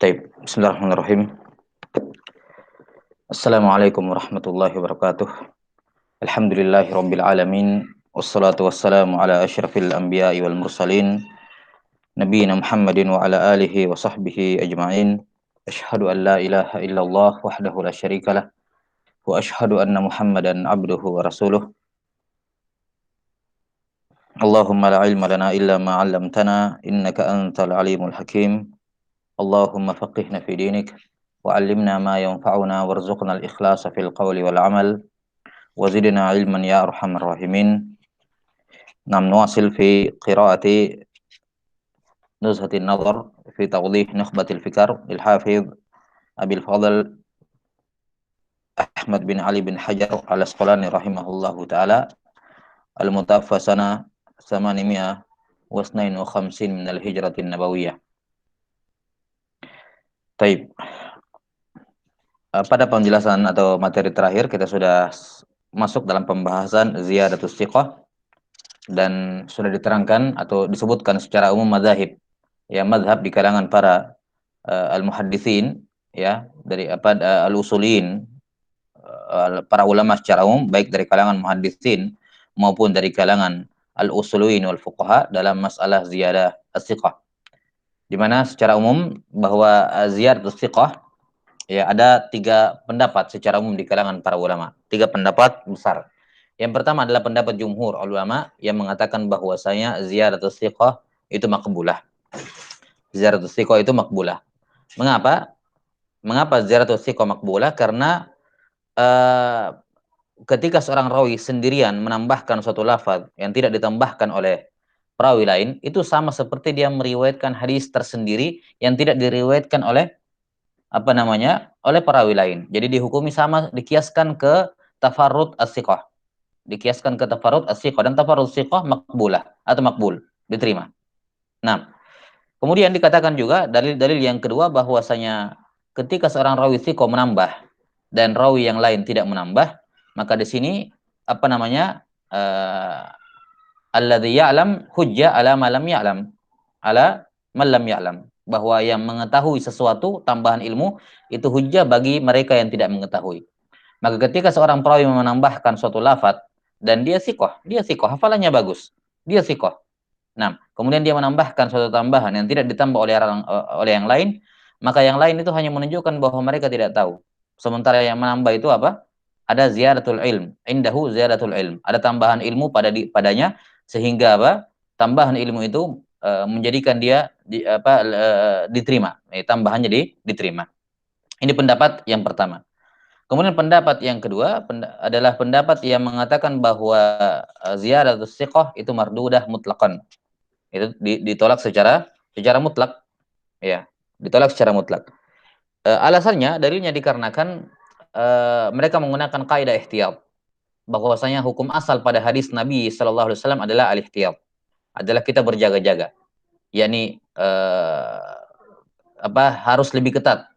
Taib. Bismillahirrahmanirrahim. Assalamualaikum warahmatullahi wabarakatuh. Alhamdulillahi rabbil alamin. Wassalatu wassalamu ala asyrafil anbiya'i wal mursalin. Nabiyyina Muhammadin wa ala alihi wa sahbihi ajma'in. Asyhadu an la ilaha illallah wahdahu la syarikalah. Wa asyhadu anna Muhammadan abduhu wa rasuluh. Allahumma la ilma lana illa ma 'allamtana innaka antal alimul hakim. Allahumma faqihna fi dinik wa 'allimna ma yanfa'una warzuqna al-ikhlasa fil qawli wal 'amal وزدنا علما يا أرحم الراحمين. نعم، نواصل في قراءة نزهة النظر في توضيح نخبة الفكر للحافظ أبي الفضل أحمد بن علي بن حجر العسقلاني رحمه الله تعالى، المتوفى سنة 852 من الهجرة النبوية. Taib. Pada penjelasan atau materi terakhir kita sudah masuk dalam pembahasan ziyadatus thiqah dan sudah diterangkan atau disebutkan secara umum mazhab, ya, mazhab di kalangan para al-muhadditsin, ya, dari al-usulin, para ulama secara umum, baik dari kalangan muhadditsin maupun dari kalangan al-usulin wal fuqaha dalam masalah ziyadah as-thiqah, di mana secara umum bahwa ziyadah as-thiqah, ya, ada tiga pendapat secara umum di kalangan para ulama, tiga pendapat besar. Yang pertama adalah pendapat jumhur ulama yang mengatakan bahwasanya ziyadatus thiqah itu makbulah. Ziyadatus thiqah itu makbulah. Mengapa? Mengapa ziyadatus thiqah makbulah? Karena ketika seorang rawi sendirian menambahkan suatu lafaz yang tidak ditambahkan oleh perawi lain, itu sama seperti dia meriwayatkan hadis tersendiri yang tidak diriwayatkan oleh oleh perawi lain. Jadi dihukumi sama, dikiaskan ke tafarrud as-thiqah. Dikiaskan ke tafarrud as-thiqah, dan tafarrud as-thiqah makbulah atau makbul, diterima. Nah, kemudian dikatakan juga dalil-dalil yang kedua bahwasanya ketika seorang rawi thiqah menambah dan rawi yang lain tidak menambah, maka di sini alladzi ya'lam hujjah ala ma lam ya'lam, ala man lam ya'lam, bahwa yang mengetahui sesuatu tambahan ilmu itu hujjah bagi mereka yang tidak mengetahui. Maka ketika seorang perawi menambahkan suatu lafaz dan dia sikoh, hafalannya bagus, dia sikoh. Nah, kemudian dia menambahkan suatu tambahan yang tidak ditambah oleh yang lain, maka yang lain itu hanya menunjukkan bahwa mereka tidak tahu. Sementara yang menambah itu apa? Ada ziyadatul ilm, indahu ziyadatul ilm. Ada tambahan ilmu padanya, sehingga apa? Tambahan ilmu itu menjadikan dia diterima. Tambahannya diterima. Ini pendapat yang pertama. Kemudian pendapat yang kedua adalah pendapat yang mengatakan bahwa ziyadatus thiqah itu mardudah mutlaqan. Itu ditolak secara mutlak, ya. Ditolak secara mutlak. Alasannya, dalilnya dikarenakan mereka menggunakan kaidah ihtiyat, bahwasanya hukum asal pada hadis Nabi sallallahu alaihi wasallam adalah al-ihtiyat, adalah kita berjaga-jaga. Yakni harus lebih ketat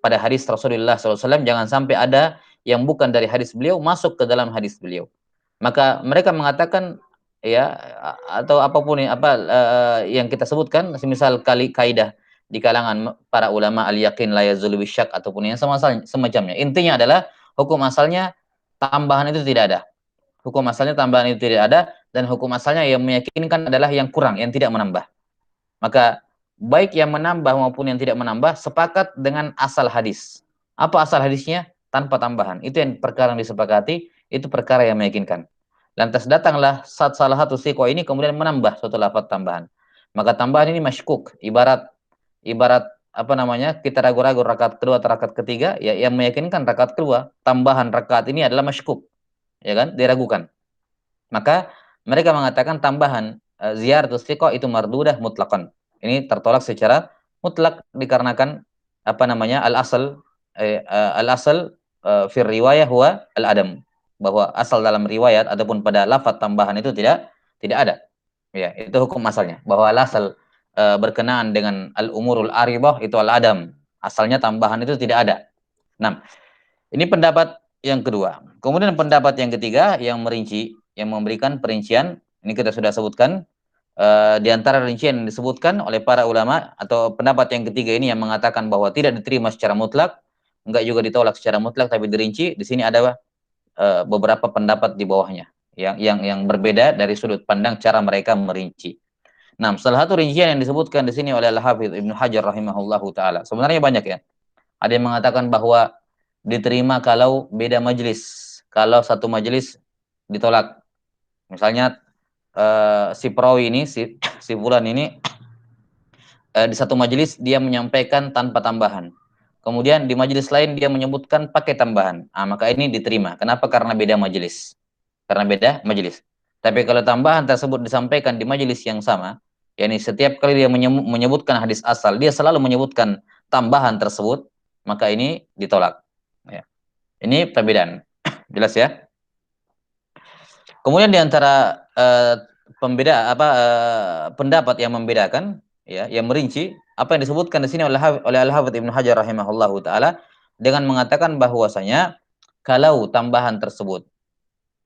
pada hadis Rasulullah SAW, jangan sampai ada yang bukan dari hadis beliau masuk ke dalam hadis beliau. Maka mereka mengatakan, ya, atau apapun yang kita sebutkan, semisal kaidah di kalangan para ulama al-yaqin la yazulu bisyak ataupun yang semacamnya. Intinya adalah hukum asalnya tambahan itu tidak ada. Hukum asalnya tambahan itu tidak ada, dan hukum asalnya yang meyakinkan adalah yang kurang, yang tidak menambah. Maka baik yang menambah maupun yang tidak menambah sepakat dengan asal hadis. Apa asal hadisnya? Tanpa tambahan. Itu yang perkara yang disepakati, itu perkara yang meyakinkan. Lantas datanglah salah satu sikoh ini kemudian menambah suatu lafaz tambahan. Maka tambahan ini masykuk, ibarat kita ragu-ragu rakaat kedua atau rakaat ketiga, ya, yang meyakinkan rakaat kedua, tambahan rakaat ini adalah masykuk, ya kan, diragukan. Maka mereka mengatakan tambahan ziyaratus thiqah itu mardudah mutlaqan. Ini tertolak secara mutlak dikarenakan al-asal fi riwayah huwa al-adam, bahwa asal dalam riwayat ataupun pada lafaz tambahan itu tidak ada. Ya, itu hukum asalnya, bahwa al-asal berkenaan dengan al-umurul aribah itu al-adam. Asalnya tambahan itu tidak ada. Nah, ini pendapat yang kedua. Kemudian pendapat yang ketiga yang merinci, yang memberikan perincian, ini kita sudah sebutkan Di antara rincian yang disebutkan oleh para ulama atau pendapat yang ketiga ini yang mengatakan bahwa tidak diterima secara mutlak, enggak juga ditolak secara mutlak tapi dirinci. Di sini ada beberapa pendapat di bawahnya yang berbeda dari sudut pandang cara mereka merinci. Nah, salah satu rincian yang disebutkan di sini oleh Al-Hafidz Ibnu Hajar rahimahullahu taala. Sebenarnya banyak ya. Ada yang mengatakan bahwa diterima kalau beda majelis. Kalau satu majelis ditolak. Misalnya si perawi ini si fulan ini di satu majelis dia menyampaikan tanpa tambahan. Kemudian di majelis lain dia menyebutkan pakai tambahan. Maka ini diterima. Kenapa? Karena beda majelis. Karena beda majelis. Tapi kalau tambahan tersebut disampaikan di majelis yang sama, yakni setiap kali dia menyebutkan hadis asal, dia selalu menyebutkan tambahan tersebut, maka ini ditolak. Ya. Ini perbedaan. Jelas ya? Kemudian di antara pendapat yang membedakan ya, yang merinci apa yang disebutkan di sini oleh Al-Hafidz Ibnu Hajar rahimahullahu taala dengan mengatakan bahwasanya kalau tambahan tersebut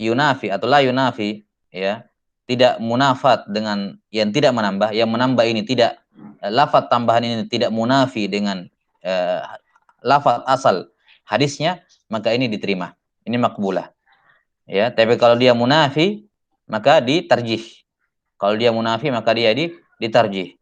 yunafi atau la yunafi ya, tidak munafat dengan yang tidak menambah, yang menambah ini tidak lafaz tambahan ini tidak munafi dengan uh, lafaz asal hadisnya, maka ini diterima. Ini makbulah. Ya, tapi kalau dia munafi maka ditarjih. Kalau dia munafi maka dia ditarjih.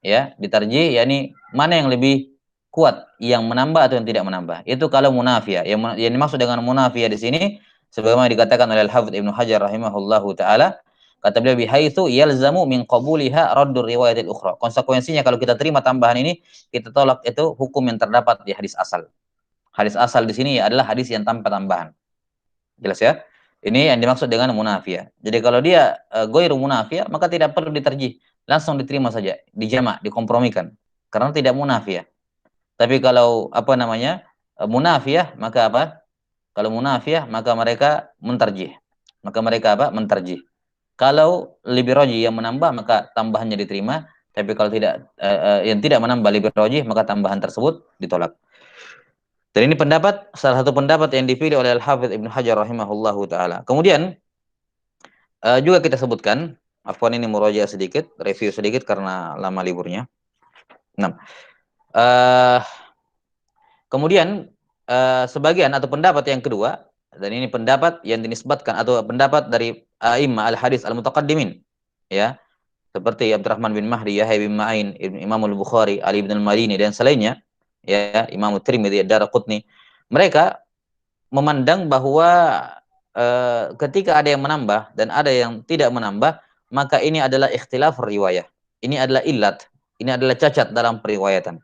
Ya, ditarjih yakni mana yang lebih kuat, yang menambah atau yang tidak menambah. Itu kalau munafi ya. Yang dimaksud dengan munafi di sini sebagaimana dikatakan oleh Al-Hafidz Ibnu Hajar rahimahullahu taala, kata beliau bihaitsu yalzamu min qabuliha raddur riwayatil ukhra. Konsekuensinya kalau kita terima tambahan ini, kita tolak itu hukum yang terdapat di hadis asal. Hadis asal di sini adalah hadis yang tanpa tambahan. Jelas ya? Ini yang dimaksud dengan munafiyah. Jadi kalau dia ghairu munafiyah, maka tidak perlu diterjih, langsung diterima saja, dijamak, dikompromikan. Karena tidak munafiyah. Tapi kalau apa namanya? Munafiyah, maka apa? Kalau munafiyah, maka mereka mentarjih. Maka mereka apa? Mentarjih. Kalau lebih roji yang menambah, maka tambahannya diterima. Tapi kalau tidak yang tidak menambah lebih roji, maka tambahan tersebut ditolak. Dan ini salah satu pendapat yang dipilih oleh Al-Hafidz Ibnu Hajar rahimahullahu taala. Kemudian juga kita sebutkan, afwan ini murojaah sedikit, review sedikit karena lama liburnya. Nah, uh, kemudian sebagian atau pendapat yang kedua, dan ini pendapat yang dinisbatkan atau pendapat dari A'immah al-Hadis al-Mutaqaddimin, ya, seperti Abdurrahman bin Mahdi, Yahya bin Ma'in, Imam al-Bukhari, Ali bin al-Madini dan selainnya, ya, Imam Tirmidzi, Ad-Darqutni. Mereka memandang bahwa ketika ada yang menambah dan ada yang tidak menambah, maka ini adalah ikhtilaf riwayah. Ini adalah illat. Ini adalah cacat dalam periwayatan.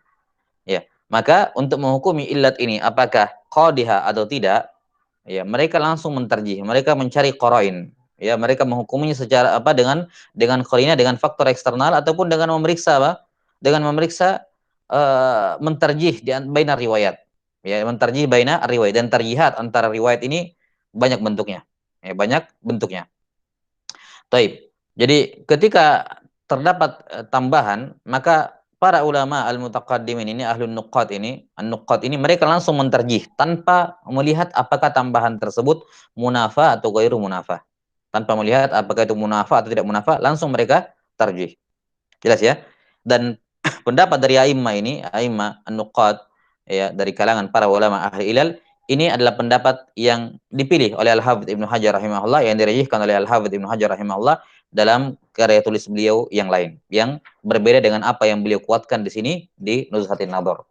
Ya, maka untuk menghukumi illat ini apakah qadhiha atau tidak, ya mereka langsung mentarjih. Mereka mencari qarain. Ya, mereka menghukuminya secara apa dengan qarina, dengan faktor eksternal ataupun dengan memeriksa apa? Dengan memeriksa mentarjih di baina riwayat. Ya, mentarjih baina riwayat dan tarjihat antara riwayat ini banyak bentuknya. Ya, banyak bentuknya. Taib. Jadi ketika terdapat tambahan, maka para ulama al-mutaqaddimin ini, ahlun nuqat ini, an-nuqat ini mereka langsung mentarjih tanpa melihat apakah tambahan tersebut munafa atau ghairu munafa. Tanpa melihat apakah itu munafa atau tidak munafa, langsung mereka tarjih. Jelas ya? Dan pendapat dari a'immah ini, a'immah an-nuqat ya, dari kalangan para ulama ahli ilal, ini adalah pendapat yang dipilih oleh Al-Hafidz Ibnu Hajar rahimahullah, yang dirajihkan oleh Al-Hafidz Ibnu Hajar rahimahullah dalam karya tulis beliau yang lain, yang berbeda dengan apa yang beliau kuatkan di sini di Nuzhatin Nadhar.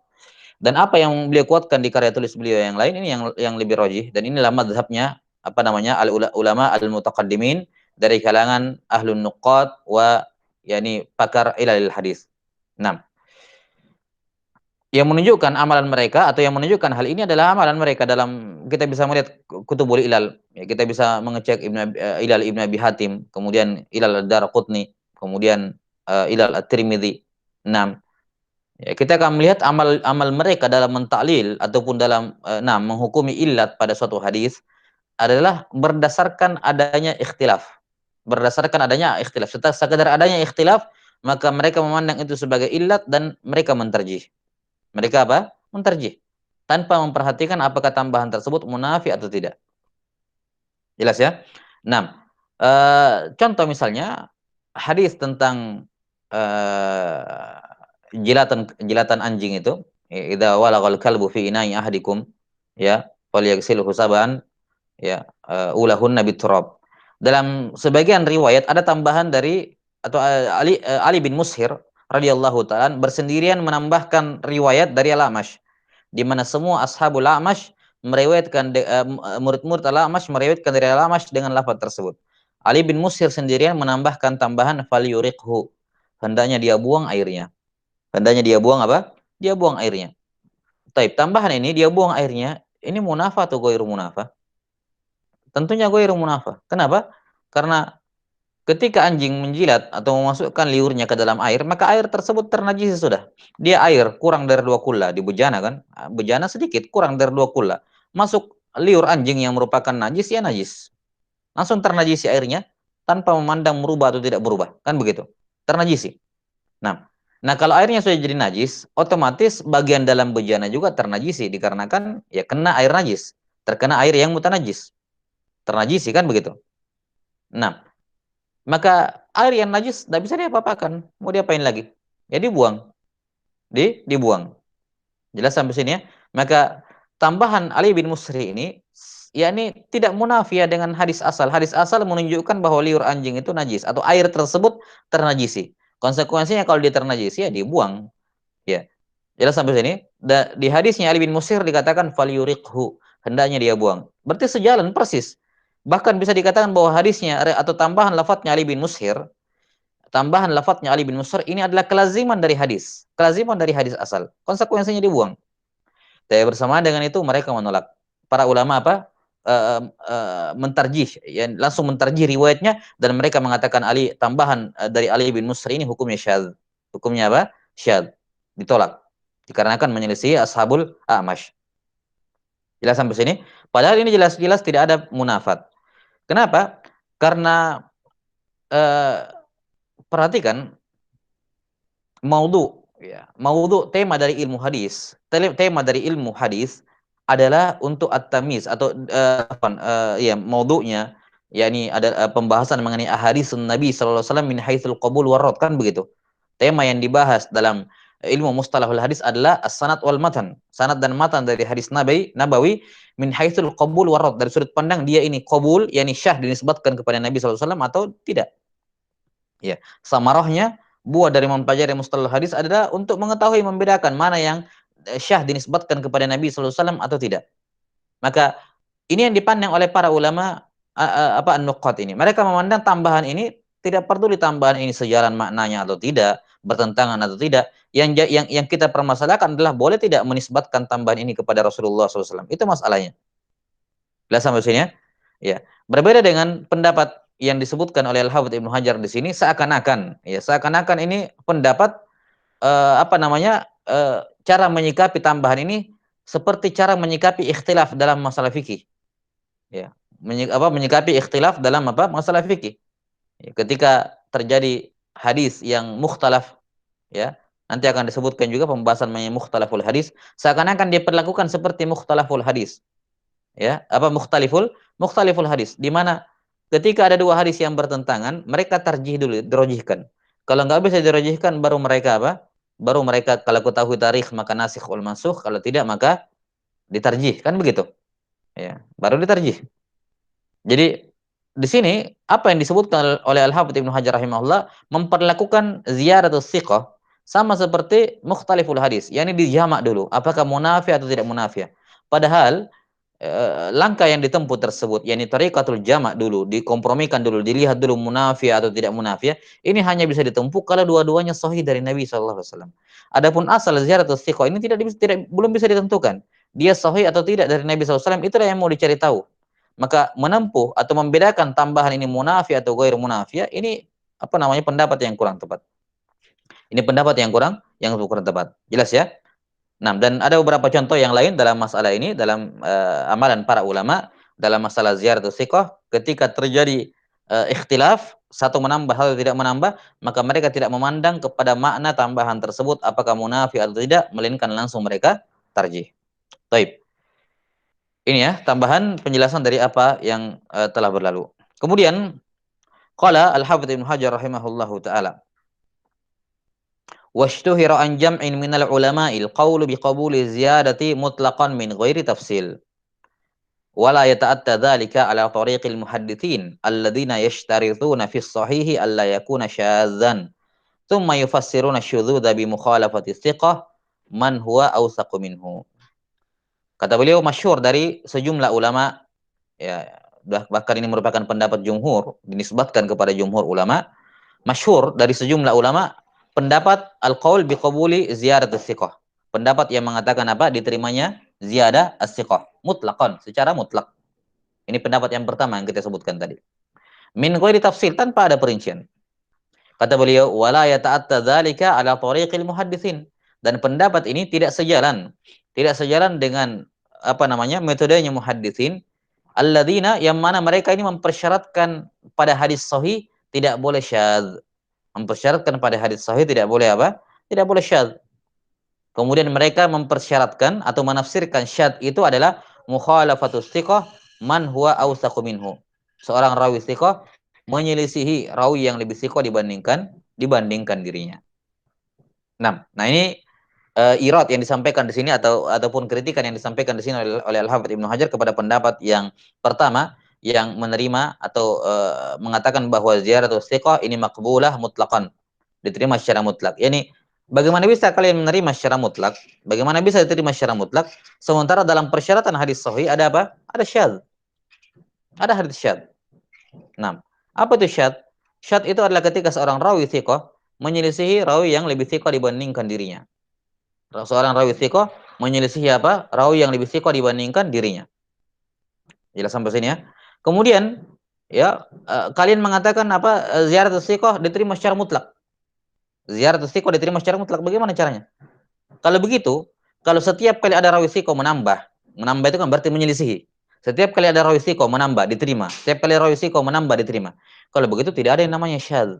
Dan apa yang beliau kuatkan di karya tulis beliau yang lain ini yang lebih rajih, dan inilah mazhabnya apa namanya al-ulama al-mutaqaddimin dari kalangan ahlun nuqat wa yakni pakar ilal hadis. Nah, yang menunjukkan amalan mereka atau yang menunjukkan hal ini adalah amalan mereka dalam kita bisa melihat kutubul ilal, ya, kita bisa mengecek ilal Ibnu Abi Hatim, kemudian ilal Ad-Darqutni, kemudian ilal At-Tirmidzi. Nah, ya, kita akan melihat amal mereka dalam mentaklil ataupun dalam menghukumi illat pada suatu hadis adalah berdasarkan adanya ikhtilaf. Berdasarkan adanya ikhtilaf. Sekedar adanya ikhtilaf, maka mereka memandang itu sebagai illat dan mereka mentarjih. Mereka apa? Mentarjih. Tanpa memperhatikan apakah tambahan tersebut munafi atau tidak. Jelas ya? Nah, contoh misalnya, hadis tentang uh, jilatan anjing itu, idza walagal kalbu fi ina'i ahadikum, ya, falyaghsilhu sab'an, ya, ulahunna biturab. Dalam sebagian riwayat ada tambahan dari atau Ali bin Mushir radhiyallahu taala bersendirian menambahkan riwayat dari Al-A'mash, di mana semua ashabul A'mash meriwayatkan murid-murid Al-A'mash meriwayatkan dari Al-A'mash dengan lafaz tersebut. Ali bin Mushir sendirian menambahkan tambahan falyuriqhu, hendaknya dia buang airnya. Hendaknya dia buang apa? Dia buang airnya. Taib, tambahan ini dia buang airnya, ini munafa atau ghairu munafa? Tentunya ghairu munafa. Kenapa? Karena ketika anjing menjilat atau memasukkan liurnya ke dalam air, maka air tersebut ternajis sudah. Dia air kurang dari 2 kula di bejana kan? Bejana sedikit, kurang dari 2 kula. Masuk liur anjing yang merupakan najis, ya najis. Langsung ternajisi airnya tanpa memandang berubah atau tidak berubah. Kan begitu. Ternajisi. Nah, kalau airnya sudah jadi najis, otomatis bagian dalam bejana juga ternajisi dikarenakan ya kena air najis, terkena air yang mutanajis. Ternajisi kan begitu. Nah, maka air yang najis tidak bisa diapa-apakan. Mau diapain lagi? Ya dibuang. Dibuang. Jelas sampai sini ya? Maka tambahan Ali bin Musri ini yakni tidak munafiyah dengan hadis asal. Hadis asal menunjukkan bahwa liur anjing itu najis atau air tersebut ternajisi. Konsekuensinya kalau dia ternajisi ya dibuang. Ya. Jelas sampai sini? Di hadisnya Ali bin Musir dikatakan falyuriqhu, hendaknya dia buang. Berarti sejalan persis. Bahkan bisa dikatakan bahwa hadisnya atau tambahan lafadznya Ali bin Musir, tambahan lafadznya Ali bin Musir ini adalah kelaziman dari hadis. Kelaziman dari hadis asal. Konsekuensinya dibuang. Tapi bersamaan dengan itu mereka menolak. Para ulama apa? Mentarjih, ya, langsung mentarjih riwayatnya dan mereka mengatakan tambahan dari Ali bin Musri ini hukumnya syadz. Hukumnya apa? Syadz. Ditolak. Dikarenakan menyelisih ashabul A'mash. Jelas sampai sini? Padahal ini jelas-jelas tidak ada munafat. Kenapa? Karena eh, perhatikan maudhu, ya. Maudhu, tema dari ilmu hadis. Tema dari ilmu hadis adalah untuk at-tamiz atau ya maudhu'nya yakni ada pembahasan mengenai ahaditsun Nabi sallallahu alaihi wasallam min haitsul qabul warad, kan begitu. Tema yang dibahas dalam ilmu mustalahul hadis adalah as-sanad wal matan. Sanad dan matan dari hadis Nabawi min haitsul qabul warad, dari sudut pandang dia ini qabul yakni syah dinisbatkan kepada Nabi sallallahu alaihi wasallam atau tidak. Ya, samarahnya buah dari mempelajari mustalah hadis adalah untuk mengetahui membedakan mana yang syah dinisbatkan kepada Nabi sallallahu alaihi wasallam atau tidak. Maka ini yang dipandang oleh para ulama an-nuqat ini. Mereka memandang tambahan ini tidak perlu tambahan ini sejalan maknanya atau tidak, bertentangan atau tidak. Yang kita permasalahkan adalah boleh tidak menisbatkan tambahan ini kepada Rasulullah sallallahu alaihi wasallam. Itu masalahnya. Jelas sampai sini ya? Ya. Berbeda dengan pendapat yang disebutkan oleh Al-Hafidz Ibnu Hajar di sini, seakan-akan ini pendapat cara menyikapi tambahan ini seperti cara menyikapi ikhtilaf dalam masalah fikih. Ya. Menyikapi ikhtilaf dalam masalah fikih. Ya, ketika terjadi hadis yang mukhtalaf, ya, nanti akan disebutkan juga pembahasan mengenai mukhtalaful hadis, seakan-akan diperlakukan seperti mukhtalaful hadis. Ya, mukhtaliful hadis, di mana ketika ada dua hadis yang bertentangan, mereka tarjih dulu, dirojihkan. Kalau nggak bisa dirojihkan, baru mereka baru mereka kalau ketahui tarikh maka nasikh wal mansukh, kalau tidak maka ditarjih, kan begitu. Ya, baru ditarjih. Jadi di sini apa yang disebutkan oleh Al-Hafidz Ibnu Hajar rahimahullah memperlakukan ziyaratus thiqah sama seperti mukhtaliful hadis, yakni dijamak dulu, apakah munafi atau tidak munafi. Padahal langkah yang ditempuh tersebut, yakni tariqatul jamak dulu, dikompromikan dulu, dilihat dulu munafi atau tidak munafi, ini hanya bisa ditempuh kalau dua-duanya sahih dari Nabi sallallahu alaihi wasallam. Adapun asal ziyaratus thiqah ini belum bisa ditentukan. Dia sahih atau tidak dari Nabi sallallahu alaihi wasallam, itulah yang mau dicari tahu. Maka menempuh atau membedakan tambahan ini munafi atau ghair munafi, ini pendapat yang kurang tepat. Ini pendapat yang kurang tepat. Jelas ya? Nah, dan ada beberapa contoh yang lain dalam masalah ini, dalam amalan para ulama, dalam masalah ziyaratus thiqah, ketika terjadi ikhtilaf, satu menambah, satu tidak menambah, maka mereka tidak memandang kepada makna tambahan tersebut, apakah munafi atau tidak, melainkan langsung mereka tarjih. Taib. Ini ya, tambahan penjelasan dari apa yang telah berlalu. Kemudian, Qala Al-Hafidz Ibnu Hajar rahimahullahu taala. Washtuhira an jam'in minal ulama'il qawlu biqabuli ziyadati mutlaqan min ghairi tafsil. Wala yata'atta dzalika ala tariqil muhadditsin alladziina yashtarithuna fi shahihi alla yakuna syadzan. Tsumma yufassiruna syudzudza bi mukhalafati thiqah man huwa awsaqu minhu. Kata beliau masyhur dari sejumlah ulama, ya, bahkan ini merupakan pendapat jumhur, dinisbatkan kepada jumhur ulama, masyhur dari sejumlah ulama, pendapat al-qaul biqabuli ziyarat as-siqah. Pendapat yang mengatakan apa? Diterimanya ziyadah as-siqah mutlaqan, secara mutlak. Ini pendapat yang pertama yang kita sebutkan tadi. Min ghairi tafsir, tanpa ada perincian. Kata beliau, wala yata'atta dzalika ala tariqil muhadditsin. Dan pendapat ini tidak sejalan dengan apa namanya? Metodenya muhadditsin, alladzina, yang mana mereka ini mempersyaratkan pada hadis sahih tidak boleh syadz. Mempersyaratkan pada hadis sahih tidak boleh apa? Tidak boleh syadz. Kemudian mereka mempersyaratkan atau menafsirkan syadz itu adalah mukhalafatus thiqah man huwa awsaqu minhu. Seorang rawi thiqah menyelisihi rawi yang lebih thiqah dibandingkan dirinya. Nah ini irad yang disampaikan di sini ataupun kritikan yang disampaikan di sini oleh Al-Hafidz Ibnu Hajar kepada pendapat yang pertama yang menerima atau mengatakan bahwa ziyaratus thiqah ini maqbulah mutlaqan, diterima secara mutlak. Yani bagaimana bisa kalian menerima secara mutlak? Bagaimana bisa diterima secara mutlak sementara dalam persyaratan hadis sahih ada apa? Ada syadz. Ada hadis syadz. Nah, apa itu syadz? Syadz itu adalah ketika seorang rawi thiqah menyelisihi rawi yang lebih thiqah dibandingkan dirinya. Seorang rawi thiqah menyelisihi apa? Rawi yang lebih thiqah dibandingkan dirinya. Jelas sampai sini ya. Kemudian ya kalian mengatakan apa? Ziyaratus thiqah diterima secara mutlak. Ziyaratus thiqah diterima secara mutlak. Bagaimana caranya? Kalau begitu, kalau setiap kali ada rawi thiqah menambah itu kan berarti menyelisihi. Setiap kali ada rawi thiqah menambah diterima. Setiap kali rawi thiqah menambah diterima. Kalau begitu tidak ada yang namanya syadz.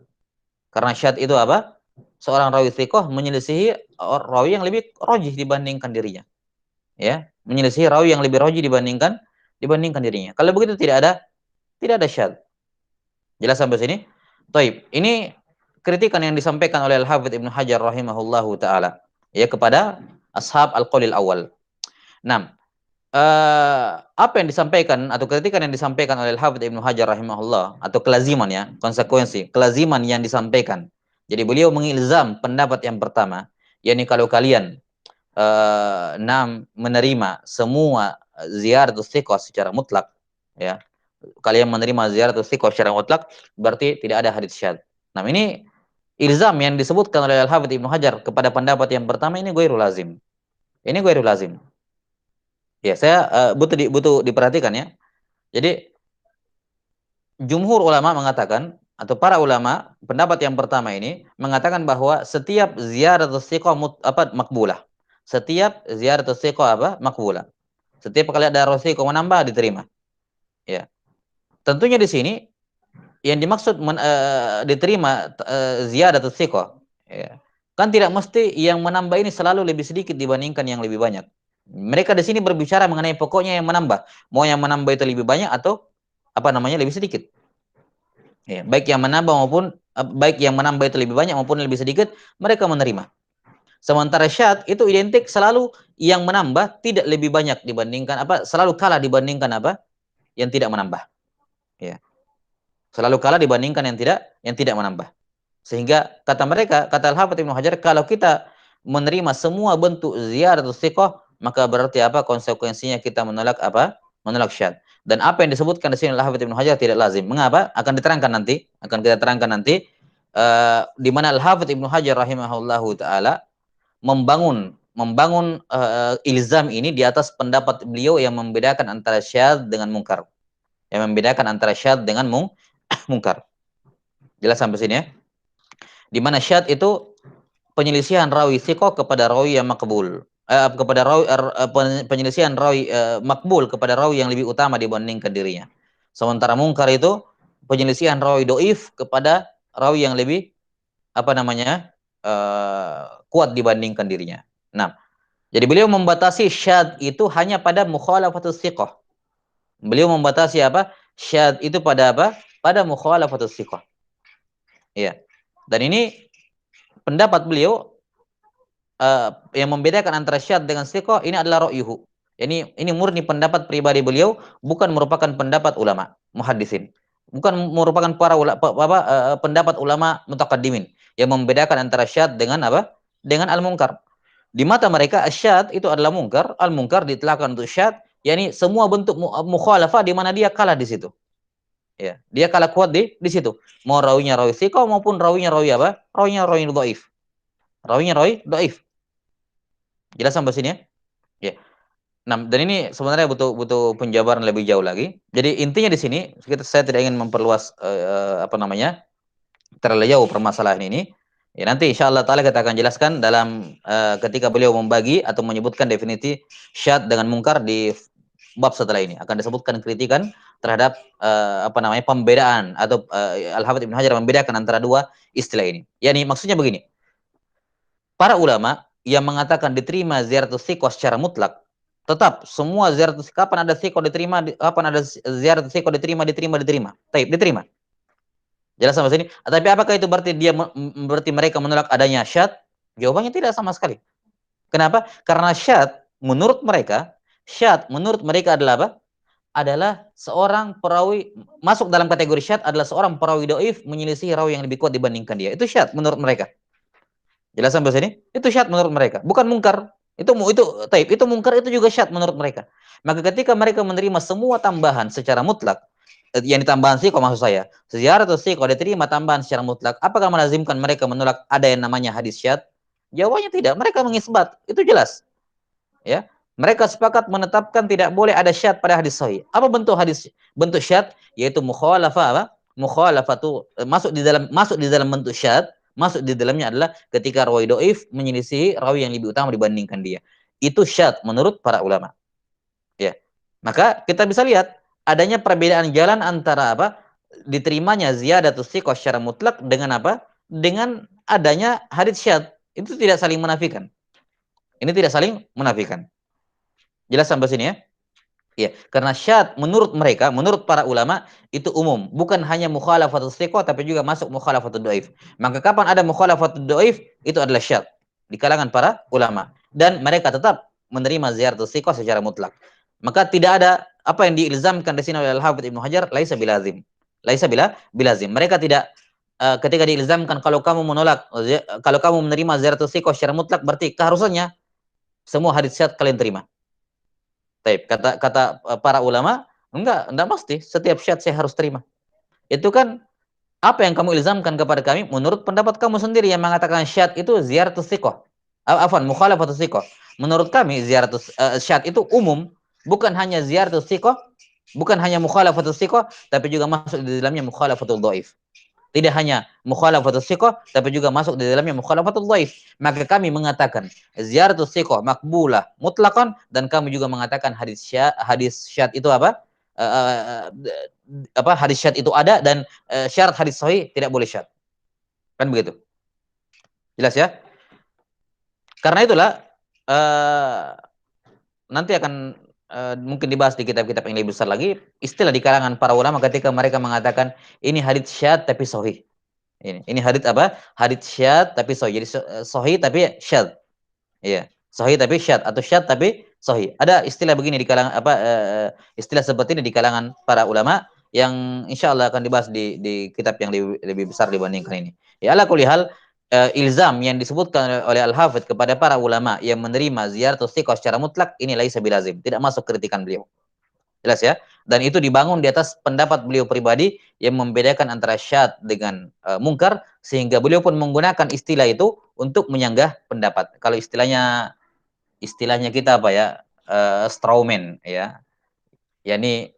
Karena syadz itu apa? Seorang rawi thiqah menyelisihi rawi yang lebih rajih dibandingkan dirinya. Ya, menyelisihi rawi yang lebih rajih dibandingkan dirinya. Kalau begitu tidak ada syadz. Jelas sampai sini? Baik, ini kritikan yang disampaikan oleh Al-Hafidz Ibnu Hajar rahimahullahu taala ya kepada ashab al-qaulil awal. Nah, apa yang disampaikan atau kritikan yang disampaikan oleh Al-Hafidz Ibnu Hajar rahimahullah atau kelaziman ya, konsekuensi, kelaziman yang disampaikan. Jadi beliau mengilzam pendapat yang pertama, yakni kalau kalian menerima semua ziyaratus thiqah secara mutlak, ya. Kalian menerima ziyaratus thiqah secara mutlak, berarti tidak ada hadits syadz. Nah, ini ilzam yang disebutkan oleh Al-Hafidz Ibnu Hajar kepada pendapat yang pertama ini ghairu lazim. Ini ghairu lazim. Ya, saya butuh diperhatikan ya. Jadi jumhur ulama mengatakan atau para ulama pendapat yang pertama ini mengatakan bahwa setiap ziyaratus thiqah makbulah. Setiap ziyaratus thiqah makbulah. Setiap kali ada rawi thiqah menambah diterima. Ya. Tentunya di sini yang dimaksud diterima ziyadatus thiqah, ya. Kan tidak mesti yang menambah ini selalu lebih sedikit dibandingkan yang lebih banyak. Mereka di sini berbicara mengenai pokoknya yang menambah. Mau yang menambah itu lebih banyak atau lebih sedikit. Ya, baik yang menambah itu lebih banyak maupun lebih sedikit, mereka menerima. Sementara syadz itu identik selalu yang menambah tidak lebih banyak dibandingkan selalu kalah dibandingkan yang tidak menambah. Ya. Selalu kalah dibandingkan yang tidak menambah. Sehingga kata Al-Hafidz Ibnu Hajar, kalau kita menerima semua bentuk ziyaratus thiqah, maka berarti konsekuensinya kita menolak menolak syadz. Dan apa yang disebutkan di sini Al-Hafidz Ibnu Hajar tidak lazim. Mengapa? Akan kita terangkan nanti di mana Al-Hafidz Ibnu Hajar rahimahullahu taala membangun ilzam ini di atas pendapat beliau yang membedakan antara syadz dengan mungkar. Mungkar. Jelas sampai sini ya? Di mana syadz itu penyelisihan rawi thiqah kepada rawi yang makbul. Penyelisihan rawi makbul kepada rawi yang lebih utama dibandingkan dirinya. Sementara mungkar itu penyelisihan rawi doif kepada rawi yang lebih kuat dibandingkan dirinya. Nah, jadi beliau membatasi syadz itu hanya pada mukhalafatus thiqah. Beliau membatasi syadz itu pada pada mukhalafatus thiqah. Ya. Dan ini pendapat beliau yang membedakan antara syadz dengan thiqah ini adalah ra'yuhu. Ini murni pendapat pribadi beliau, bukan merupakan pendapat ulama muhaddisin. Bukan merupakan pendapat ulama mutaqaddimin yang membedakan antara syadz dengan apa? Dengan al-munkar. Di mata mereka syadz itu adalah munkar, al-munkar ditlaqkan untuk syadz, yakni semua bentuk mukhalafah di mana dia kalah di situ. Ya, dia kalah kuat di situ. Mau rawinya rawi thiqah maupun rawinya rawi apa? Rawinya rawi dhaif. Rawinya rawi dhaif. Jelas sampai sini ya? Ya. Nah, dan ini sebenarnya butuh penjabaran lebih jauh lagi. Jadi intinya di sini saya tidak ingin memperluas terlalu jauh permasalahan ini. Ya, nanti insya Allah taala kita akan jelaskan dalam ketika beliau membagi atau menyebutkan definisi syadz dengan mungkar di bab setelah ini akan disebutkan kritikan terhadap pembedaan atau Al-Hafidz Ibnu Hajar membedakan antara dua istilah ini. Yani maksudnya begini. Para ulama yang mengatakan diterima ziyaratus thiqah secara mutlak, tetap semua ziyaratus kapan ada thiqah diterima, kapan ada ziyaratus thiqah diterima. Taib, diterima. Jelas sampai sini. Tapi apakah itu berarti berarti mereka menolak adanya syadz? Jawabannya tidak sama sekali. Kenapa? Karena syadz menurut mereka adalah apa? Adalah seorang perawi masuk dalam kategori syadz adalah seorang perawi dhaif menyelisih rawi yang lebih kuat dibandingkan dia. Itu syadz menurut mereka. Jelas sampai sini? Itu syadz menurut mereka, bukan mungkar. Itu taib, itu mungkar, itu juga syadz menurut mereka. Maka ketika mereka menerima semua tambahan secara mutlak, yang ditambahan thiqah maksud saya, ziyaratus thiqah diterima tambahan secara mutlak, apakah melazimkan mereka menolak ada yang namanya hadis syadz? Jawabannya tidak. Mereka mengisbat, itu jelas. Ya, mereka sepakat menetapkan tidak boleh ada syadz pada hadis sahih. Apa bentuk syadz? Yaitu mukhalafah apa? Mukhalafatu masuk di dalam bentuk syadz. Masuk di dalamnya adalah ketika rawi dhaif menyelisihi rawi yang lebih utama dibandingkan dia. Itu syadz menurut para ulama. Ya. Maka kita bisa lihat adanya perbedaan jalan antara apa? Diterimanya ziyadatus thiqah secara mutlak dengan apa? Dengan adanya hadits syadz. Itu tidak saling menafikan. Ini tidak saling menafikan. Jelas sampai sini ya? Ya, karena syadz menurut mereka, menurut para ulama itu umum, bukan hanya mukhalafatus thiqah tapi juga masuk mukhalafatud dhaif. Maka kapan ada mukhalafatud dhaif itu adalah syadz di kalangan para ulama dan mereka tetap menerima ziyaratus thiqah secara mutlak. Maka tidak ada apa yang diilzamkan di sini oleh Al-Hafidz Ibnu Hajar laisa bilazim. Laisa bilazim. Mereka tidak ketika diilzamkan kalau kamu menerima ziyaratus thiqah secara mutlak berarti keharusannya semua hadits syadz kalian terima. Taib. Kata para ulama, enggak mesti setiap syadz saya harus terima. Itu kan apa yang kamu ilzamkan kepada kami menurut pendapat kamu sendiri yang mengatakan syadz itu ziyaratus thiqah. Afwan, mukhalafatus thiqah. Menurut kami syadz itu umum, bukan hanya ziyaratus thiqah, bukan hanya mukhalafatus thiqah, tapi juga masuk di dalamnya mukhalafatul dhaif. Tidak hanya mukhalafatus thiqah, tapi juga masuk di dalamnya mukhalafatul dhaif. Maka kami mengatakan ziyaratus thiqah makbulah mutlaqan dan kami juga mengatakan hadis syadz itu apa? Hadis syadz itu ada dan syarat hadis sahih tidak boleh syadz. Kan begitu. Jelas ya? Karena itulah nanti akan mungkin dibahas di kitab-kitab yang lebih besar lagi istilah di kalangan para ulama ketika mereka mengatakan ini hadits syadz tapi sahih. Ini hadits apa? Hadits syadz tapi sahih. Jadi sahih tapi syadz. Iya, sahih tapi syadz atau syadz tapi sahih. Ada istilah begini di kalangan istilah seperti ini di kalangan para ulama yang insya Allah akan dibahas di kitab yang lebih besar dibandingkan ini. Ya ala kulli hal ilzam yang disebutkan oleh Al-Hafidz kepada para ulama yang menerima ziyaratus thiqah secara mutlak ini laisa bilazim, tidak masuk kritikan beliau. Jelas ya? Dan itu dibangun di atas pendapat beliau pribadi yang membedakan antara syadz dengan mungkar sehingga beliau pun menggunakan istilah itu untuk menyanggah pendapat. Kalau istilahnya kita apa ya? Strawman ya. yakni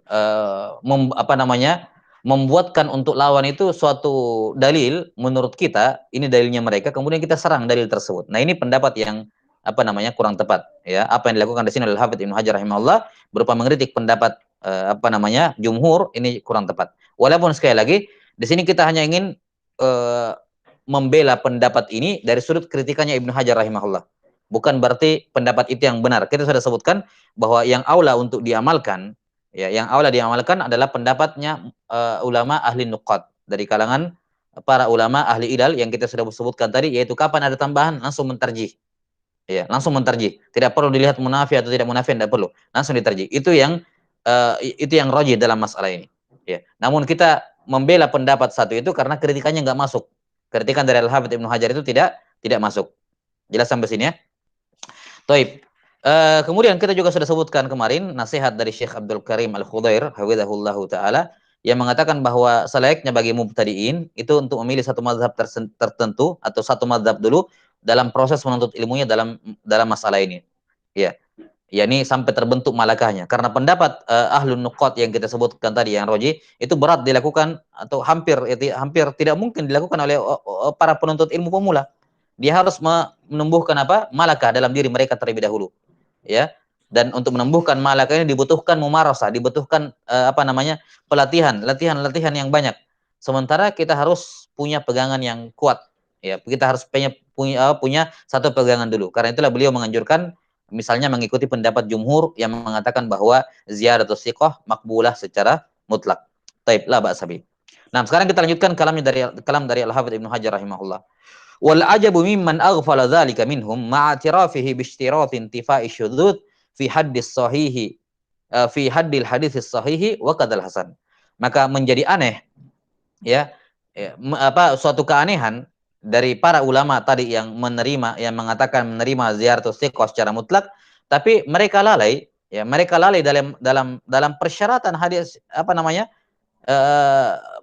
membuatkan untuk lawan itu suatu dalil menurut kita, ini dalilnya mereka, kemudian kita serang dalil tersebut. Nah, ini pendapat yang kurang tepat ya. Apa yang dilakukan di sini oleh Hafidz Ibnu Hajar rahimahullah berupa mengkritik pendapat jumhur, ini kurang tepat. Walaupun sekali lagi di sini kita hanya ingin membela pendapat ini dari sudut kritikannya Ibnu Hajar rahimahullah. Bukan berarti pendapat itu yang benar. Kita sudah sebutkan bahwa yang aula untuk diamalkan Ya, yang awal diamalkan adalah pendapatnya ulama ahli nuqat dari kalangan para ulama ahli idal yang kita sudah sebutkan tadi, yaitu kapan ada tambahan langsung mentarjih. Ya, langsung mentarjih. Tidak perlu dilihat munafi atau tidak munafi, tidak perlu. Langsung ditarjih. Itu yang rajih dalam masalah ini. Ya. Namun kita membela pendapat satu itu karena kritikannya nggak masuk. Kritikan dari Al-Hafidz Ibnu Hajar itu tidak masuk. Jelas sampai sini ya? Taib. Kemudian kita juga sudah sebutkan kemarin nasihat dari Syekh Abdul Karim Al-Khudair hafizahullahu taala yang mengatakan bahwa selayaknya bagi mubtadiin itu untuk memilih satu mazhab tertentu atau satu mazhab dulu dalam proses menuntut ilmunya dalam masalah ini. Ya. yakni sampai terbentuk malakahnya. Karena pendapat ahlun nuqat yang kita sebutkan tadi yang roji itu berat dilakukan atau hampir tidak mungkin dilakukan oleh para penuntut ilmu pemula. Dia harus menumbuhkan apa? Malakah dalam diri mereka terlebih dahulu. Ya. Dan untuk menumbuhkan malakah ini dibutuhkan mumarasah, dibutuhkan latihan yang banyak. Sementara kita harus punya pegangan yang kuat. Ya, kita harus punya satu pegangan dulu. Karena itulah beliau menganjurkan misalnya mengikuti pendapat jumhur yang mengatakan bahwa ziyaratus siqah makbulah secara mutlak. Taib, la ba'sabi. Nah, sekarang kita lanjutkan kalam dari Al-Hafidz Ibnu Hajar rahimahullah. Wal ajabu mimman aghfala dzalika minhum ma'atirafihi bi ishtirati intifa'i syudzud fi haddis sahihi fi haddil haditsis sahihi wa kadzal hasan. Maka menjadi aneh ya, suatu keanehan dari para ulama tadi yang mengatakan menerima ziyaratus siqah secara mutlak, tapi mereka lalai dalam persyaratan hadis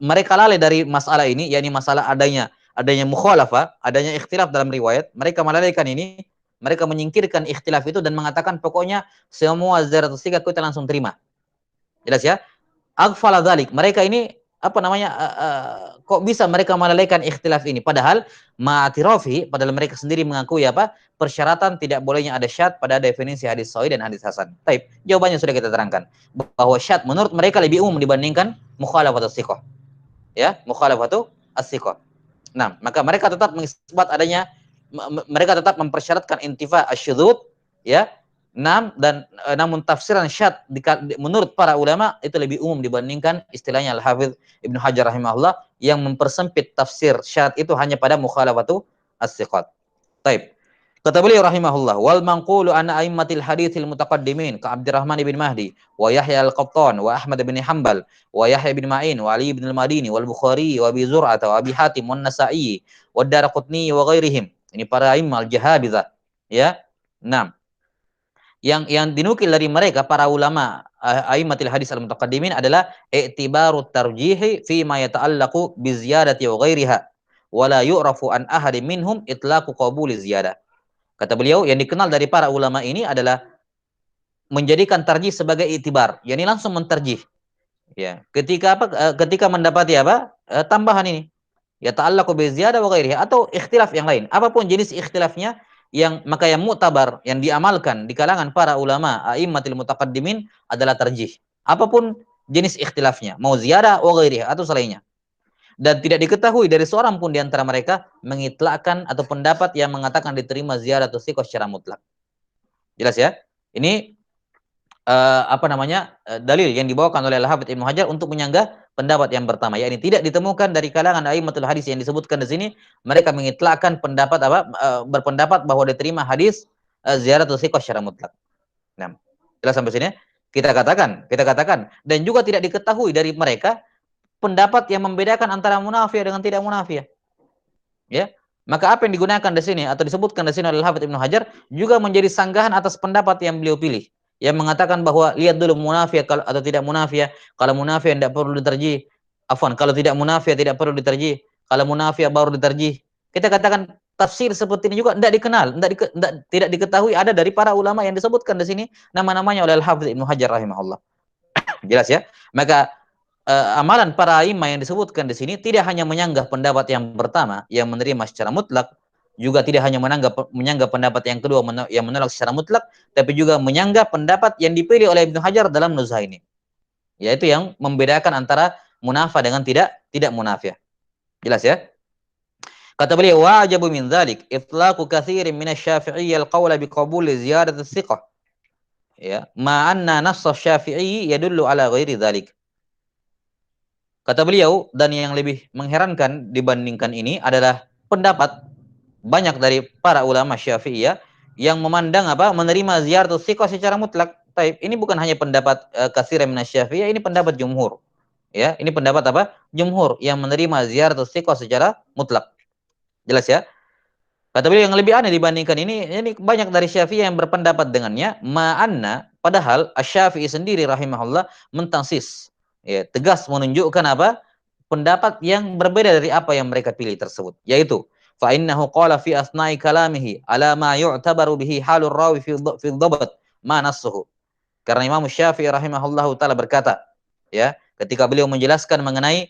mereka lalai dari masalah ini, yakni masalah adanya mukhalafah, adanya ikhtilaf dalam riwayat. Mereka melalaikan ini, mereka menyingkirkan ikhtilaf itu dan mengatakan pokoknya semua ziyaratus siqah kita langsung terima. Jelas ya? Aghfala dzalik. Mereka ini kok bisa mereka melalaikan ikhtilaf ini padahal padahal mereka sendiri mengakui persyaratan tidak bolehnya ada syad pada definisi hadis sahih dan hadis hasan. Taib. Jawabannya sudah kita terangkan bahwa syad menurut mereka lebih umum dibandingkan mukhalafatu thiqah. Ya, mukhalafatu as-thiqah. Nah, maka mereka tetap mengisbat adanya mereka tetap mempersyaratkan intifa asyudzud ya. Namun tafsiran syad menurut para ulama itu lebih umum dibandingkan istilahnya Al-Hafidz Ibnu Hajar rahimahullah yang mempersempit tafsir syad itu hanya pada mukhalafatu as-siqat. Taib. Kata beliau rahimahullah, wal manqulu an a'immatil haditsil mutaqaddimin ka Abdurrahman bin Mahdi wa Yahya al-Qattan wa Ahmad bin Hanbal wa Yahya bin Ma'in wa Ali bin al-Madini wal Bukhari wa Abi Zur'ah wa Abi Hatim wa Nasa'i wa Daraqutni wa ghairihim. Ini para a'immal jahabizah ya. Nah, yang dinukil dari mereka para ulama a'immatil hadis al-mutaqaddimin adalah i'tibaru tarjihi fi ma yata'allaqu bi ziyadati wa ghairiha wa la yu'rafu an ahadin minhum itlaqu qabuli ziyadah. Kata beliau yang dikenal dari para ulama ini adalah menjadikan tarjih sebagai i'tibar, yakni langsung mentarjih. Ya, ketika mendapati tambahan ini ya ta'allaqu bi ziyadah wa ghairiha atau ikhtilaf yang lain, apapun jenis ikhtilafnya maka yang mu'tabar yang diamalkan di kalangan para ulama a'immatil mutaqaddimin adalah tarjih. Apapun jenis ikhtilafnya, mau ziyadah wa ghairiha atau selainnya. Dan tidak diketahui dari seorang pun di antara mereka mengitlakkan atau pendapat yang mengatakan diterima ziyaratus thiqah secara mutlak. Jelas ya? Ini dalil yang dibawakan oleh Al-Hafidz Ibnu Hajar untuk menyanggah pendapat yang pertama, yakni tidak ditemukan dari kalangan a'immatul hadis yang disebutkan di sini mereka mengitlakkan berpendapat bahwa diterima hadis ziyaratul thiqah secara mutlak. Nah, jelas sampai sini? Kita katakan dan juga tidak diketahui dari mereka pendapat yang membedakan antara munafiah dengan tidak munafiah. Ya. Maka apa yang digunakan di sini atau disebutkan di sini oleh Al-Hafidz Ibnu Hajar juga menjadi sanggahan atas pendapat yang beliau pilih, yang mengatakan bahwa lihat dulu munafiah atau tidak munafiah. Kalau munafiah tidak perlu diterjih. Kalau tidak munafiah tidak perlu diterjih. Kalau munafiah baru diterjih. Kita katakan tafsir seperti ini juga tidak diketahui ada dari para ulama yang disebutkan di sini nama-namanya oleh Al-Hafidz Ibnu Hajar rahimahullah. Jelas ya? Maka amalan para imam yang disebutkan di sini tidak hanya menyanggah pendapat yang pertama yang menerima secara mutlak, juga tidak hanya menyanggah pendapat yang kedua yang menolak secara mutlak, tapi juga menyanggah pendapat yang dipilih oleh Ibnu Hajar dalam nuzhah ini, yaitu yang membedakan antara munafa dengan tidak munafiah. Jelas ya? Kata beliau, wajibu min dzalik itlaqu katsirin minasy syafi'iyyah al-qawla biqabul ziyadat as-siqah. Ya, ma'anna nass Syafi'i yadullu ala ghairi dzalik. Kata beliau, dan yang lebih mengherankan dibandingkan ini adalah pendapat banyak dari para ulama Syafi'iyah yang memandang apa? Menerima ziyaratus thiqah secara mutlak. Taib. Ini bukan hanya pendapat katsir min Syafi'iyah, ini pendapat jumhur. Ya, ini pendapat apa? Jumhur yang menerima ziyaratus thiqah secara mutlak. Jelas ya? Kata beliau yang lebih aneh dibandingkan ini banyak dari Syafi'i yang berpendapat dengannya, ma'anna padahal Asy-Syafi'i sendiri rahimahullah mentangsis, ya, tegas menunjukkan apa? Pendapat yang berbeda dari apa yang mereka pilih tersebut, yaitu fa innahu qala fi asna'i kalamihi ala ma yu'tabaru bihi halur rawi fi dhabt ma nassuhu. Karena Imam Syafi'i rahimahullahu taala berkata, ya, ketika beliau menjelaskan mengenai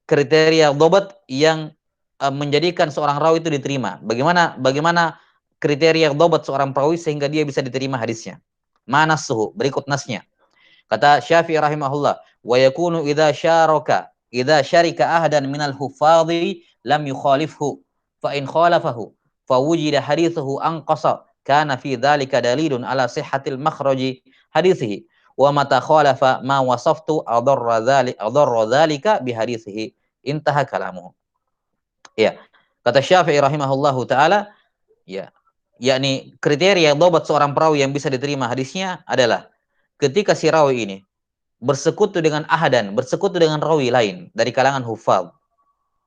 kriteria dhabt yang menjadikan seorang rawi itu diterima. Bagaimana kriteria dhabt seorang perawi sehingga dia bisa diterima hadisnya. Mana suhu? Berikut nasnya. Kata Syafi'i rahimahullah, wa yakunu idza syarika ahadan minal hufadhi lam yukhalifhu fa in khalafahu fa wujida hadithuhu anqasa kana fi dzalika dalilun ala sihhatil makhraji hadithihi wa mata khalafa ma wasaftu adarra dzalika bi hadithihi intaha kalamuhu. Ya. Kata Syafi'i rahimahullahu taala, ya, yakni kriteria dhabat seorang perawi yang bisa diterima hadisnya adalah ketika si rawi ini bersekutu dengan ahadan, bersekutu dengan rawi lain dari kalangan hufaz,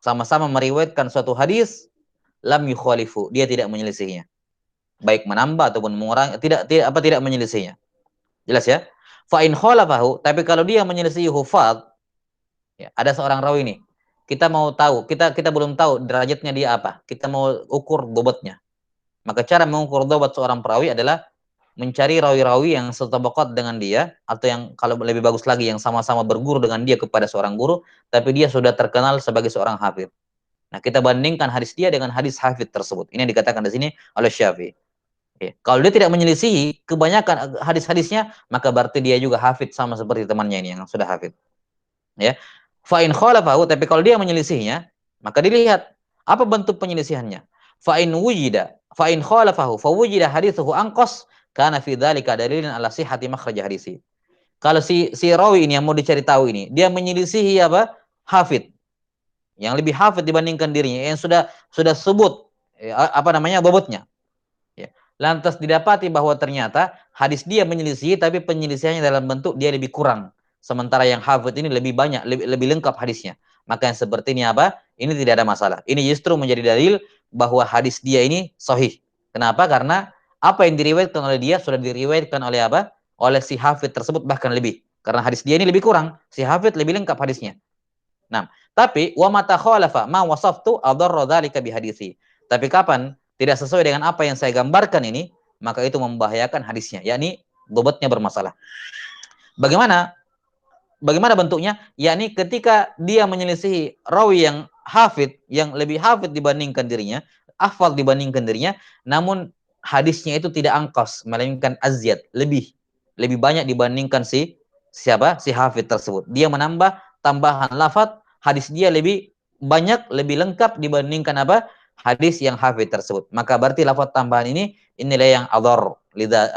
sama-sama meriwayatkan suatu hadis, lam yukhalifu, dia tidak menyelisihinya. Baik menambah ataupun mengurangi, tidak menyelisihinya. Jelas ya? Fa in khalafahu, tapi kalau dia menyelisihi hufaz, ya, ada seorang rawi nih. Kita mau tahu, kita belum tahu derajatnya dia apa. Kita mau ukur bobotnya. Maka cara mengukur dobat seorang perawi adalah mencari rawi-rawi yang setabaqat dengan dia, atau yang kalau lebih bagus lagi yang sama-sama berguru dengan dia kepada seorang guru, tapi dia sudah terkenal sebagai seorang hafidz. Nah, kita bandingkan hadis dia dengan hadis hafidz tersebut. Ini yang dikatakan di sini oleh Syafi'i. Ya. Kalau dia tidak menyelisihi kebanyakan hadis-hadisnya, maka berarti dia juga hafidz sama seperti temannya ini yang sudah hafidz. Ya. Fa in khalafahu, tapi kalau dia menyelisihinya, maka dilihat apa bentuk penyelisihannya. Fa in khalafahu fa wujida hadithuhu anqas kana fi dzalika dalilun ala sihhati makhraj hadisi. Kalau si rawi ini yang mau dicari tahu ini, dia menyelisihi apa? Hafid. Yang lebih hafid dibandingkan dirinya, yang sudah sebut apa namanya bobotnya. Ya. Lantas didapati bahwa ternyata hadis dia menyelisihi, tapi penyelisihannya dalam bentuk dia lebih kurang. Sementara yang hafid ini lebih banyak, lebih lengkap hadisnya. Maka yang seperti ini apa? Ini tidak ada masalah. Ini justru menjadi dalil bahwa hadis dia ini sahih. Kenapa? Karena apa yang diriwayatkan oleh dia sudah diriwayatkan oleh apa? Oleh si hafid tersebut bahkan lebih. Karena hadis dia ini lebih kurang, si hafid lebih lengkap hadisnya. Nah, tapi wa mata khalafa ma wasaftu adarra dzalika bi hadisi. Tapi kapan tidak sesuai dengan apa yang saya gambarkan ini, maka itu membahayakan hadisnya, yakni bobotnya bermasalah. Bagaimana? Bagaimana bentuknya? Yakni ketika dia menyelisihi rawi yang hafid, yang lebih hafid dibandingkan dirinya, hafal dibandingkan dirinya, namun hadisnya itu tidak angkos, melainkan azyad, lebih banyak dibandingkan siapa? Si hafid tersebut. Dia menambah tambahan lafaz, hadis dia lebih banyak, lebih lengkap dibandingkan apa? Hadis yang hafid tersebut. Maka berarti lafaz tambahan ini inilah yang adhar,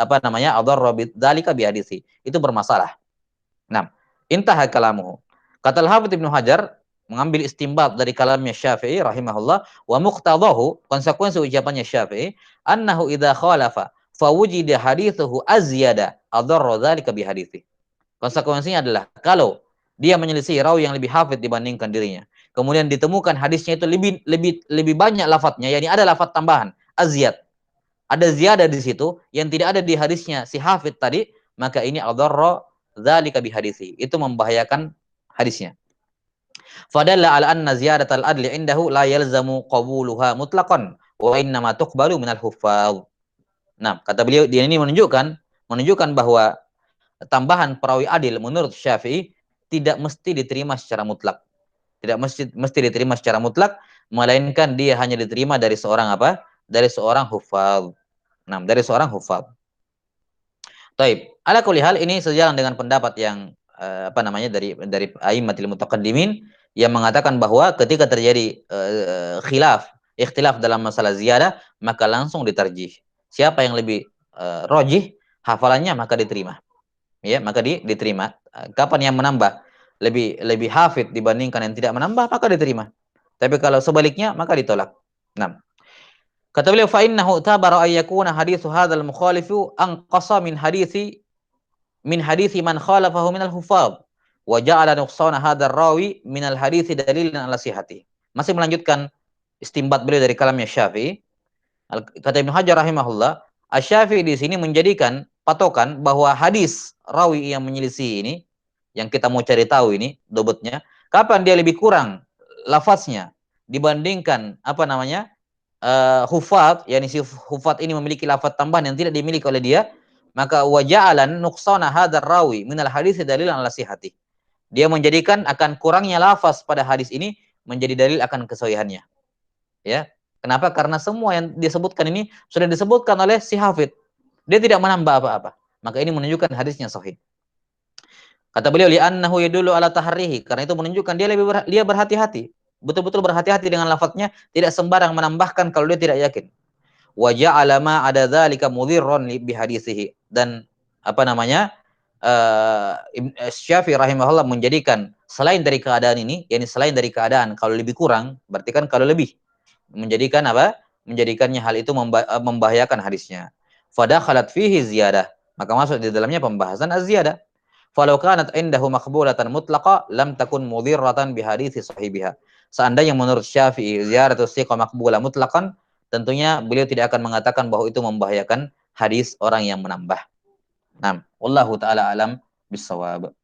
apa namanya? Adhar bidzalika bi hadisi. Itu bermasalah. Nah, intaha kalamuhu. Kata Al-Hafidz Ibnu Hajar mengambil istimbat dari kalamnya Syafi'i rahimahullah, wa muqtadahu, konsekuensi ucapannya Syafi'i, annahu idza khalafa fawujida hadithuhu azyada adarra dzalika bi hadithi. Konsekuensinya adalah kalau dia menyelisih rawi yang lebih hafid dibandingkan dirinya, kemudian ditemukan hadisnya itu lebih banyak lafadznya, yakni ada lafadz tambahan, azyad. Ada ziyadah di situ yang tidak ada di hadisnya si hafid tadi, maka ini adarra dzalika bihadisi, itu membahayakan hadisnya. Fadalla ala anna ziyadatal adli indahu la yalzamu qabuluha mutlaqan wa innama tuqbalu minal huffaz. Nah, kata beliau dia ini menunjukkan bahwa tambahan perawi adil menurut Syafi'i tidak mesti diterima secara mutlak. Tidak mesti diterima secara mutlak, melainkan dia hanya diterima dari seorang apa? Dari seorang huffaz. Nah, dari seorang huffaz. Taib. Ala kulli hal ini sejalan dengan pendapat yang apa namanya dari a'immatil mutaqaddimin yang mengatakan bahwa ketika terjadi ikhtilaf dalam masalah ziyadah, maka langsung ditarjih. Siapa yang lebih rajih, hafalannya maka diterima. Ya, maka diterima. Kapan yang menambah lebih hafid dibandingkan yang tidak menambah, maka diterima. Tapi kalau sebaliknya maka ditolak. Nah, kata beliau fa innahu tabara ay yakuna haditsu hadzal mukhalifu anqasa min hadisi man khalafahu minal hufaz wa ja'ala nuqsana hadzal rawi minal hadisi dalilan ala sihhati. Masih melanjutkan istimbat beliau dari kalamnya Syafi'i. Kata Ibnu Hajar rahimahullah, Asy-Syafi'i di sini menjadikan patokan bahwa hadis rawi yang menyelisih ini, yang kita mau cari tahu ini dobetnya, kapan dia lebih kurang lafaznya dibandingkan apa namanya hufat, yakni si hufat ini memiliki lafaz tambahan yang tidak dimiliki oleh dia, maka waja'alan nuqsana hadzal rawi minal hadis dalilan ala sihhati. Dia menjadikan akan kurangnya lafaz pada hadis ini menjadi dalil akan kesahihannya. Ya. Kenapa? Karena semua yang disebutkan ini sudah disebutkan oleh si hafid. Dia tidak menambah apa-apa. Maka ini menunjukkan hadisnya sahih. Kata beliau li'annahu yadullu ala tahrihi, karena itu menunjukkan dia berhati-hati. Betul-betul berhati-hati dengan lafadznya, tidak sembarang menambahkan kalau dia tidak yakin. Wa ja'ala ma ada dzalika mudhirran bi hadisihi, dan apa namanya? Syafi'i rahimahullah menjadikan selain dari keadaan ini, yakni selain dari keadaan kalau lebih kurang, berarti kan kalau lebih menjadikan apa? Menjadikannya hal itu membahayakan hadisnya. Fadakhalat fihi ziyadah, maka masuk di dalamnya pembahasan az-ziyadah. Falau kanat indahu maqbulatan mutlaqa lam takun mudhirratan bi hadithi sahibiha. Seandainya menurut Syafi'i ziyaratus thiqah maqbulah mutlaqan, tentunya beliau tidak akan mengatakan bahwa itu membahayakan hadis orang yang menambah. Nah, wallahu taala alam bisawab.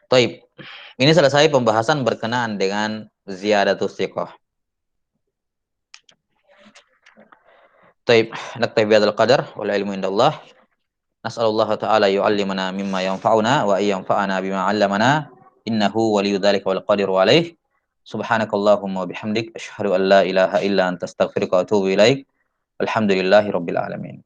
Taib. Ini selesai pembahasan berkenaan dengan ziyadatus thiqah. Taib, naktabi bihadzal qadar wal ilmu indallah. Nas'alullah ta'ala yu'allimana mimma yanfa'una wa yanfa'ana bima 'allamana innahu waliyyu dzalika wal qadiru 'alaih. Subhanakallahumma wa bihamdik asyhadu an la ilaha illa anta astaghfiruka wa atubu ilaik. Alhamdulillahi rabbil alamin.